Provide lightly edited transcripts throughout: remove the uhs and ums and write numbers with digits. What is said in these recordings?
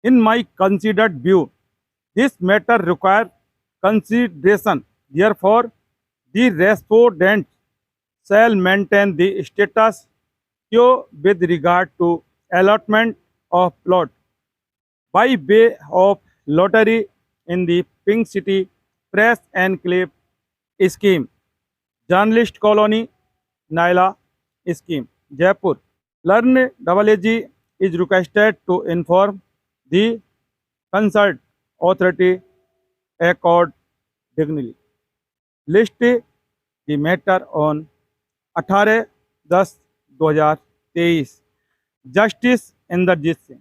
In my considered view, this matter requires consideration. Therefore, the respondent shall maintain the status quo with regard to allotment of plot by way of lottery in the Pink City Press Enclave scheme, Journalist Colony, Naila scheme, Jaipur. Learned AAG is requested to inform the concerned authority accordingly. List the matter on 18/10/2023. Justice Indrajit Singh.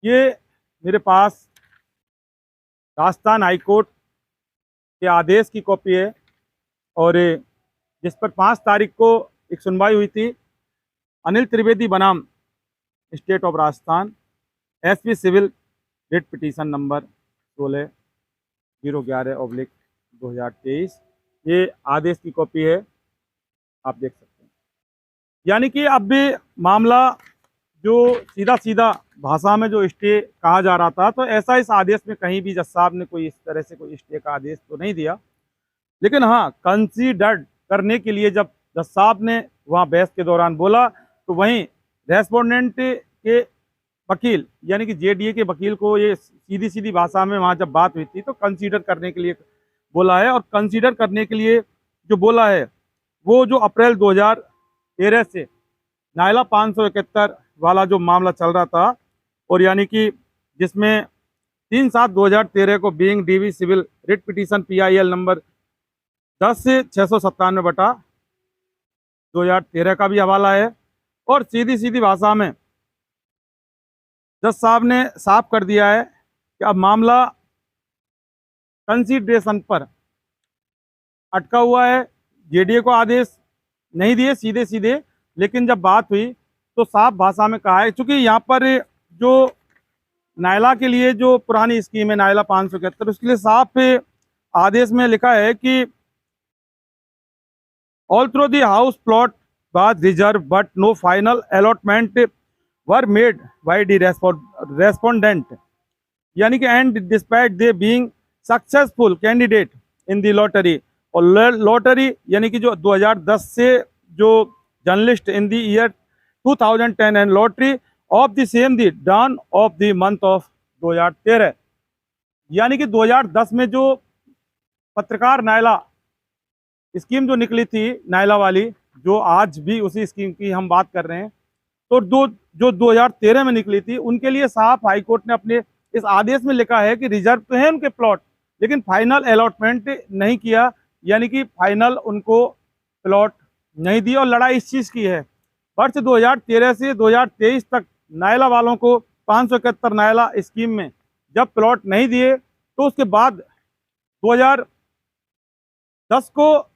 ये मेरे पास Rajasthan high court के आदेश की copy है और जिस पर 5 तारीख को एक सुनवाई हुई थी। अनिल त्रिवेदी बनाम state of Rajasthan, SP civil, writ petition number 16/011/2023। ये आदेश की कॉपी है, आप देख सकते हैं। यानी कि अब भी मामला जो सीधा सीधा भाषा में जो स्टे कहा जा रहा था, तो ऐसा इस आदेश में कहीं भी जज साहब ने कोई इस तरह से कोई स्टे का आदेश तो नहीं दिया। लेकिन हाँ, कंसीडर्ड करने के लिए जब जज साहब ने वहाँ बहस के दौरान बोला, तो वहीं रेस्पोंडेंट के वकील यानी कि जेडीए के वकील को ये सीधी सीधी भाषा में वहाँ जब बात हुई थी तो कंसीडर करने के लिए बोला है। और कंसीडर करने के लिए जो बोला है वो जो अप्रैल 2013 से नायला 571 वाला जो मामला चल रहा था, और यानी कि जिसमें 3/7/2013 को being DV civil writ petition PIL number 10/697/2013 का भी हवाला है। और सीधी सीधी भाषा में जज साहब ने साफ कर दिया है कि अब मामला कंसीडरेशन पर अटका हुआ है। जेडीए को आदेश नहीं दिए सीधे सीधे, लेकिन जब बात हुई तो साफ भाषा में कहा है, चूंकि यहाँ पर जो नायला के लिए जो पुरानी स्कीम है नायला 571, उसके लिए साफ आदेश में लिखा है कि all through the house plot was reserved but no final allotment were made by the respondent, यानी कि and despite they being successful candidate in the lottery। और लॉटरी यानी कि जो 2010 से जो journalist in the year 2010 and lottery of the same the down of the month of 2013, यानी कि 2010 में जो पत्रकार नायला स्कीम जो निकली थी नायला वाली, जो आज भी उसी स्कीम की हम बात कर रहे हैं, तो जो 2013 में निकली थी, उनके लिए साफ हाईकोर्ट ने अपने इस आदेश में लिखा है कि रिजर्व तो है उनके प्लॉट, लेकिन फाइनल अलॉटमेंट नहीं किया, यानी कि फाइनल उनको प्लॉट नहीं दिया। और लड़ाई इस चीज़ की है, वर्ष 2013 से 2023 तक नायला वालों को 571 नायला स्कीम में जब प्लॉट नहीं दिए, तो उसके बाद 2010 को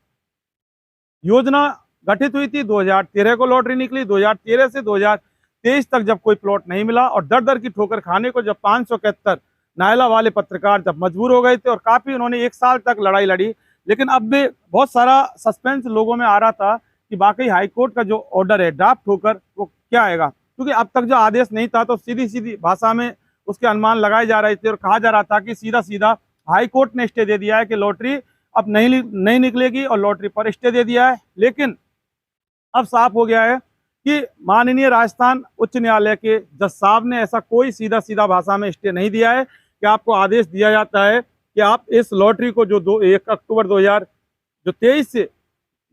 योजना गठित हुई थी, 2013 को लॉटरी निकली, 2013 से 2023 तक जब कोई प्लॉट नहीं मिला, और दर दर की ठोकर खाने को जब 571 नायला वाले पत्रकार जब मजबूर हो गए थे, और काफ़ी उन्होंने 1 साल तक लड़ाई लड़ी। लेकिन अब भी बहुत सारा सस्पेंस लोगों में आ रहा था कि वाकई हाईकोर्ट का जो ऑर्डर है ड्राफ्ट होकर वो क्या आएगा, क्योंकि अब तक जो आदेश नहीं था तो सीधी सीधी भाषा में उसके अनुमान लगाए जा रहे थे और कहा जा रहा था कि सीधा सीधा हाईकोर्ट ने स्टे दे दिया है कि लॉटरी अब नहीं निकलेगी, और लॉटरी पर स्टे दे दिया है। लेकिन अब साफ हो गया है कि माननीय राजस्थान उच्च न्यायालय के जज साहब ने ऐसा कोई सीधा सीधा भाषा में स्टे नहीं दिया है कि आपको आदेश दिया जाता है कि आप इस लॉटरी को जो 1 अक्टूबर 2023 से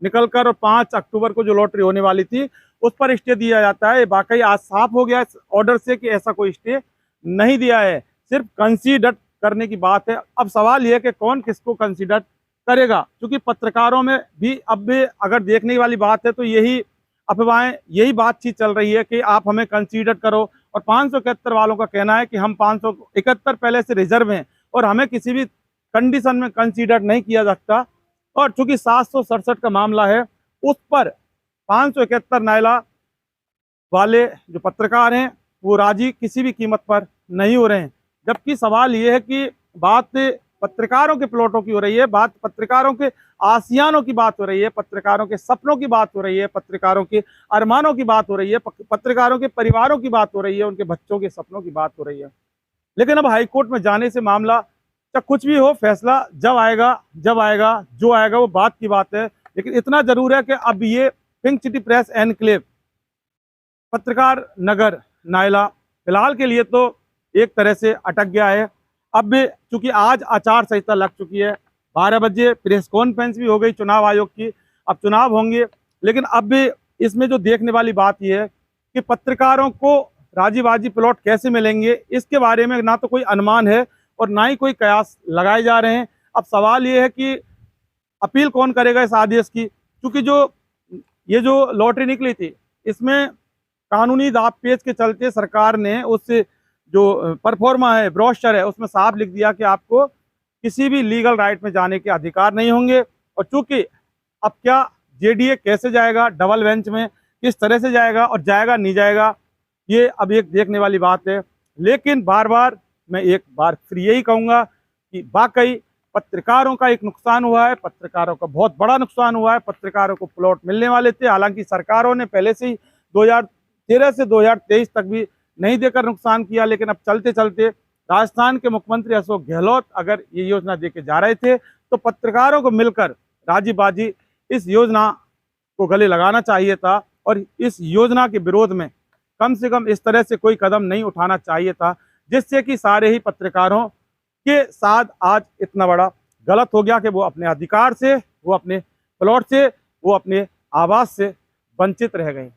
निकलकर और 5 अक्टूबर को जो लॉटरी होने वाली थी उस पर स्टे दिया जाता है। वाकई आज साफ हो गया इस ऑर्डर से कि ऐसा कोई स्टे नहीं दिया है, सिर्फ कंसीडर करने की बात है। अब सवाल यह कि कौन किसको कंसीडर करेगा, क्योंकि पत्रकारों में भी अब भी अगर देखने वाली बात है तो यही अफवाहें, यही बातचीत चल रही है कि आप हमें कंसीडर करो, और 571 वालों का कहना है कि हम 571 पहले से रिजर्व हैं और हमें किसी भी कंडीशन में कंसीडर नहीं किया सकता। और चूंकि 767 का मामला है, उस पर 571 नायला वाले जो पत्रकार हैं वो राजी किसी भी कीमत पर नहीं हो रहे हैं। जबकि सवाल ये है कि बात पत्रकारों के प्लॉटों की हो रही है, बात पत्रकारों के आसियानों की बात हो रही है, पत्रकारों के सपनों की बात हो रही है, पत्रकारों के अरमानों की बात हो रही है, पत्रकारों के परिवारों की बात हो रही है, उनके बच्चों के सपनों की बात हो रही है। लेकिन अब हाईकोर्ट में जाने से मामला, चाहे कुछ भी हो, फैसला जब आएगा जो आएगा वो बात की बात है। लेकिन इतना जरूर है कि अब ये पिंक सिटी प्रेस एनक्लेव, पत्रकार नगर नायला, फिलहाल के लिए तो एक तरह से अटक गया है। अब चूंकि आज आचार संहिता लग चुकी है, 12 बजे प्रेस कॉन्फ्रेंस भी हो गई चुनाव आयोग की, अब चुनाव होंगे। लेकिन अब भी इसमें जो देखने वाली बात यह है कि पत्रकारों को राजी बाजी प्लॉट कैसे मिलेंगे, इसके बारे में ना तो कोई अनुमान है और ना ही कोई कयास लगाए जा रहे हैं। अब सवाल ये है कि अपील कौन करेगा इस आदेश की, क्योंकि ये जो लॉटरी निकली थी, इसमें कानूनी दावपेच के चलते सरकार ने उस जो परफॉर्मा है, ब्रोशर है, उसमें साफ लिख दिया कि आपको किसी भी लीगल राइट में जाने के अधिकार नहीं होंगे। और चूंकि अब क्या जेडीए कैसे जाएगा डबल बेंच में, किस तरह से जाएगा और जाएगा नहीं जाएगा, ये अब एक देखने वाली बात है। लेकिन बार बार मैं एक बार फिर यही कहूँगा कि वाकई पत्रकारों का एक नुकसान हुआ है, पत्रकारों का बहुत बड़ा नुकसान हुआ है। पत्रकारों को प्लॉट मिलने वाले थे, हालांकि सरकारों ने पहले से ही 2013 से 2023 तक भी नहीं देकर नुकसान किया। लेकिन अब चलते चलते राजस्थान के मुख्यमंत्री अशोक गहलोत अगर ये योजना देके जा रहे थे तो पत्रकारों को मिलकर राजी बाजी इस योजना को गले लगाना चाहिए था, और इस योजना के विरोध में कम से कम इस तरह से कोई कदम नहीं उठाना चाहिए था, जिससे कि सारे ही पत्रकारों के साथ आज इतना बड़ा गलत हो गया कि वो अपने अधिकार से, वो अपने प्लॉट से, वो अपने आवास से वंचित रह गए।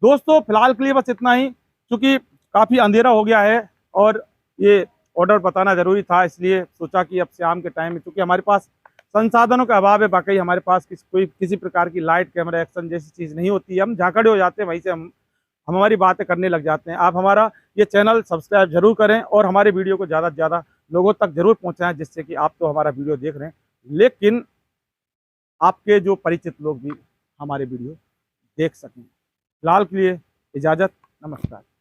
दोस्तों फिलहाल के लिए बस इतना ही, क्योंकि काफ़ी अंधेरा हो गया है और ये ऑर्डर बताना जरूरी था, इसलिए सोचा कि अब शाम के टाइम में, क्योंकि हमारे पास संसाधनों का अभाव है, वाकई हमारे पास किसी प्रकार की लाइट कैमरा एक्शन जैसी चीज़ नहीं होती है, हम जहाँ खड़े हो जाते हैं वहीं से हम हमारी बातें करने लग जाते हैं। आप हमारा ये चैनल सब्सक्राइब जरूर करें और हमारे वीडियो को ज़्यादा से ज़्यादा लोगों तक जरूर पहुँचाएं, जिससे कि आप तो हमारा वीडियो देख रहे हैं लेकिन आपके जो परिचित लोग भी हमारे वीडियो देख सकें। फिलहाल के लिए इजाज़त, नमस्कार।